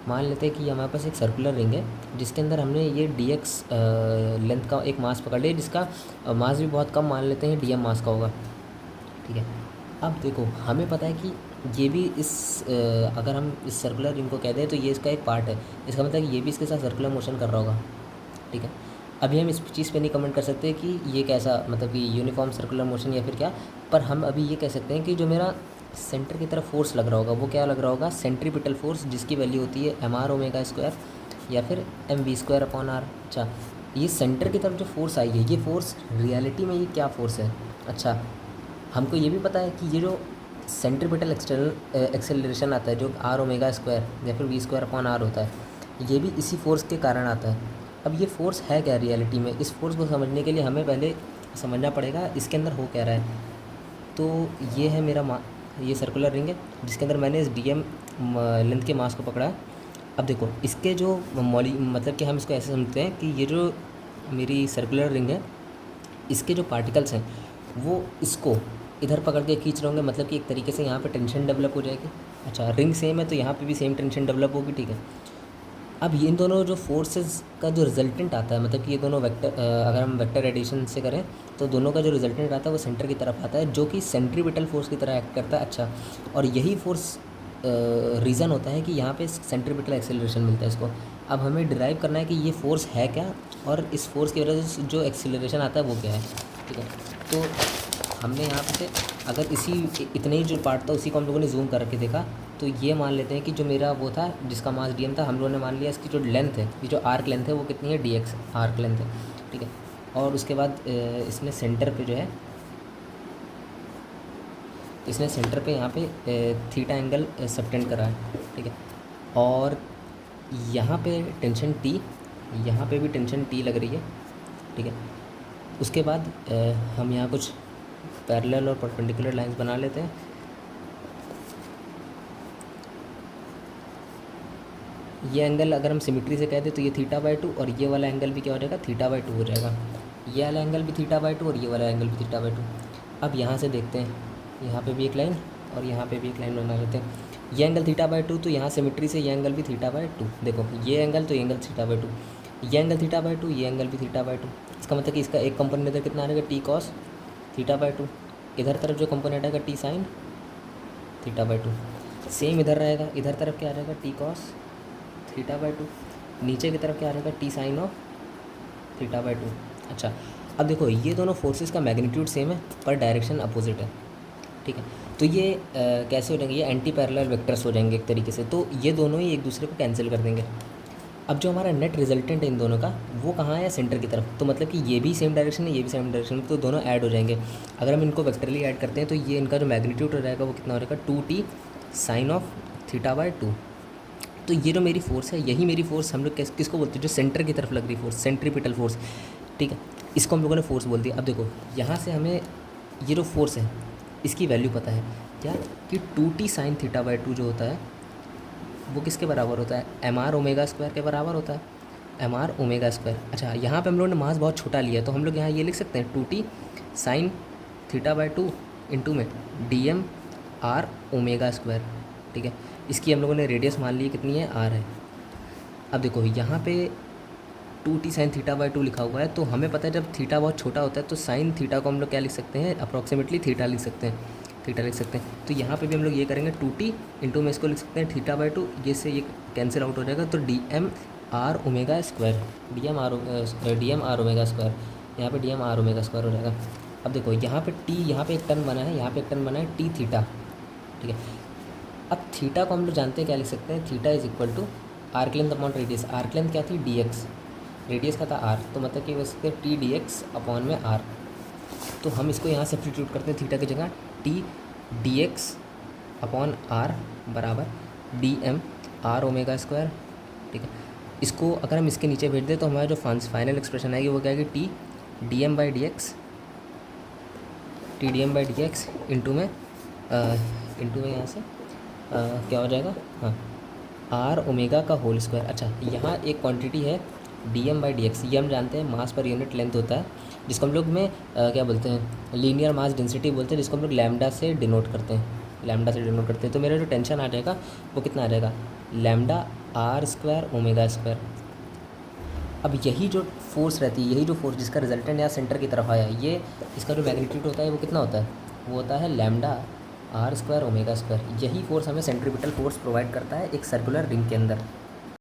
मान लेते हैं कि हमारे पास एक सर्कुलर रिंग है जिसके अंदर हमने ये dx लेंथ का एक मास पकड़ लिया, जिसका मास भी बहुत कम मान लेते हैं dm मास का होगा। ठीक है, अब देखो हमें पता है कि ये भी अगर हम इस सर्कुलर रिंग को कह दें तो ये इसका एक पार्ट है, इसका मतलब है कि ये भी इसके साथ सर्कुलर मोशन कर रहा होगा। ठीक है, अभी हम इस चीज़ पे नहीं कमेंट कर सकते कि ये कैसा, मतलब कि यूनिफॉर्म सर्कुलर मोशन या फिर क्या, पर हम अभी ये कह सकते हैं कि जो मेरा सेंटर की तरफ फोर्स लग रहा होगा वो क्या लग रहा होगा, सेंट्रीपिटल फोर्स, जिसकी वैल्यू होती है एम आर ओमेगा स्क्वायर या फिर M V square upon R. अच्छा, ये सेंटर की तरफ जो फोर्स आई है, ये फोर्स रियलिटी में ये क्या फोर्स है। अच्छा, हमको ये भी पता है कि ये जो सेंट्रीपिटल एक्सटर्नल एक्सेलरेशन आता है जो आर ओमेगा स्क्वायर या फिर वी स्क्वायर अपॉन आर होता है, ये भी इसी फोर्स के कारण आता है। अब ये फोर्स है क्या रियलिटी में, इस फोर्स को समझने के लिए हमें पहले समझना पड़ेगा इसके अंदर हो क्या रहा है। तो ये है मेरा ये सर्कुलर रिंग है जिसके अंदर मैंने इस डीएम लेंथ के मास को पकड़ा है। अब देखो इसके जो मतलब कि हम इसको ऐसे समझते हैं कि ये जो मेरी सर्कुलर रिंग है, इसके जो पार्टिकल्स हैं वो इसको इधर पकड़ के खींच रहे होंगे, मतलब कि एक तरीके से यहाँ पे टेंशन डेवलप हो जाएगी। अच्छा, रिंग सेम है तो यहाँ पे भी सेम टेंशन डेवलप होगी। ठीक है, अब ये इन दोनों जो फोर्सेस का जो रिजल्टेंट आता है, मतलब कि ये दोनों वेक्टर, अगर हम वेक्टर एडिशन से करें तो दोनों का जो रिजल्टेंट आता है वो सेंटर की तरफ आता है, जो कि सेंट्रीपिटल फोर्स की तरह एक्ट करता है। अच्छा, और यही फोर्स रीज़न होता है कि यहाँ पे सेंट्रीपिटल एक्सेलरेशन मिलता है इसको। अब हमें डिराइव करना है कि ये फोर्स है क्या और इस फोर्स की वजह से जो एक्सेलरेशन आता है वो क्या है। ठीक है, तो हमने यहाँ पे अगर इतने ही जो पार्ट था उसी को हम लोगों ने जूम करके देखा, तो ये मान लेते हैं कि जो मेरा वो था जिसका मास डीएम था, हम लोगों ने मान लिया इसकी जो लेंथ है, ये जो आर्क लेंथ है वो कितनी है, डीएक्स आर्क लेंथ है। ठीक है, और उसके बाद इसने सेंटर पे जो है, इसने सेंटर पे यहाँ पे थीटा एंगल सबटेंड करा है। ठीक है, और यहाँ पे टेंशन टी, यहाँ पे भी टेंशन टी लग रही है। ठीक है, उसके बाद हम यहाँ कुछ पैरेलल और परपेंडिकुलर लाइंस बना लेते हैं। ये एंगल अगर हम सिमिट्री से कहते तो ये थीटा बाई टू, और ये वाला एंगल भी क्या हो जाएगा, थीटा बाई टू हो जाएगा। ये वाला एंगल भी थीटा बाई टू और ये वाला एंगल भी थीटा बाई टू। अब यहाँ से देखते हैं, यहाँ पे भी एक लाइन और यहाँ पे भी एक लाइन बना लेते हैं। ये एंगल थीटा बाई टू, तो यहाँ सिमिट्री से ये एंगल भी थीटा बाई टू। देखो ये एंगल तो ये एंगल थीटा बाई टू, ये एंगल थीटा बाई टू, ये एंगल भी थीटा बाई टू। इसका मतलब कि इसका एक कंपोनेंट इधर कितना आ जाएगा, T cos theta by two. इधर तरफ जो कंपोनेंट आएगा T sine theta by two. Same इधर रहेगा, इधर तरफ क्या आ जाएगा, T cos theta by two. नीचे की तरफ क्या आ जाएगा, T sine of theta by two. अच्छा, अब देखो ये दोनों फोर्सेस का मैग्नीट्यूड सेम है पर डायरेक्शन अपोजिट है। ठीक है, तो ये कैसे हो जाएंगे, ये एंटी पैरेलल वेक्टर्स हो जाएंगे एक तरीके से, तो ये दोनों ही एक दूसरे को कैंसिल कर देंगे। अब जो हमारा नेट रिजल्टेंट है इन दोनों का वो कहाँ है, सेंटर की तरफ, तो मतलब कि ये भी सेम डायरेक्शन है, ये भी सेम डायरेक्शन है, तो दोनों ऐड हो जाएंगे। अगर हम इनको वेक्टरली ऐड करते हैं तो ये इनका जो मैग्नीट्यूड हो जाएगा वो कितना हो जाएगा, two T sine of theta by two. तो ये जो मेरी फोर्स है, यही मेरी फोर्स हम लोग किसको बोलते हैं, जो सेंटर की तरफ लग रही फोर्स, सेंट्रीपिटल फोर्स। ठीक है, इसको हम लोगों ने फोर्स बोल दिया। अब देखो यहाँ से हमें ये जो फोर्स है इसकी वैल्यू पता है क्या, कि two T sine theta by two जो होता है वो किसके बराबर होता है, एम आर ओमेगा स्क्वायर के बराबर होता है, एम आर ओमेगा स्क्वायर। अच्छा, यहाँ पे हम लोगों ने मास बहुत छोटा लिया है तो हम लोग यहाँ ये लिख सकते हैं two T sine theta by two into में D M R omega square. ठीक है, इसकी हम लोगों ने रेडियस मान ली कितनी है, आर है। अब देखो यहाँ पे two T sine theta by two लिखा हुआ है, तो हमें पता है जब थीटा बहुत छोटा होता है तो साइन थीटा को हम लोग क्या लिख सकते हैं, अप्रॉक्सीमेटली थीटा लिख सकते हैं, थीटा लिख सकते हैं। तो यहाँ पे भी हम लोग ये करेंगे टू टी इंटू में इसको लिख सकते हैं थीटा बाई टू, ये से ये कैंसिल आउट हो जाएगा, तो D M R omega square, D M R omega square, यहाँ पे D M R omega square हो जाएगा। अब देखो यहाँ पे टी, यहाँ पे एक टर्म बना है, यहाँ पे एक टर्म बना है टी थीटा। ठीक है, अब थीटा को हम लोग जानते हैं क्या लिख सकते हैं, theta is equal to arc length upon radius. Arc length क्या थी, डी एक्स, रेडियस का था आर, तो मतलब कि वैसे टी डी एक्स अपॉन में आर। तो हम इसको यहाँ सब्स्टिट्यूट करते हैं थीटा की जगह, T D X upon R बराबर D M R omega square. ठीक है, इसको अगर हम इसके नीचे भेज दें तो हमारा जो फाइनल एक्सप्रेशन आएगी वो क्या आएगी, T D M by D X, T D M by D X into में यहाँ से क्या हो जाएगा, हाँ, आर ओमेगा का होल स्क्वायर। अच्छा, यहाँ एक क्वांटिटी है D M by D X, ये हम जानते हैं मास पर यूनिट लेंथ होता है, जिसको हम लोग में क्या बोलते हैं, लीनियर मास डेंसिटी बोलते हैं, जिसको हम लोग लैम्डा से डिनोट करते हैं, लैम्डा से डिनोट करते हैं। तो मेरा जो टेंशन आ जाएगा वो कितना आ जाएगा, lambda R square omega square. अब यही जो फोर्स रहती है, यही जो फोर्स जिसका रिजल्टेंट यहाँ सेंटर की तरफ आया, ये इसका जो मैग्नीट्यूड होता है वो कितना होता है, वो होता है lambda R square omega square. यही फोर्स हमें सेंट्रीपिटल फोर्स प्रोवाइड करता है एक सर्कुलर रिंग के अंदर।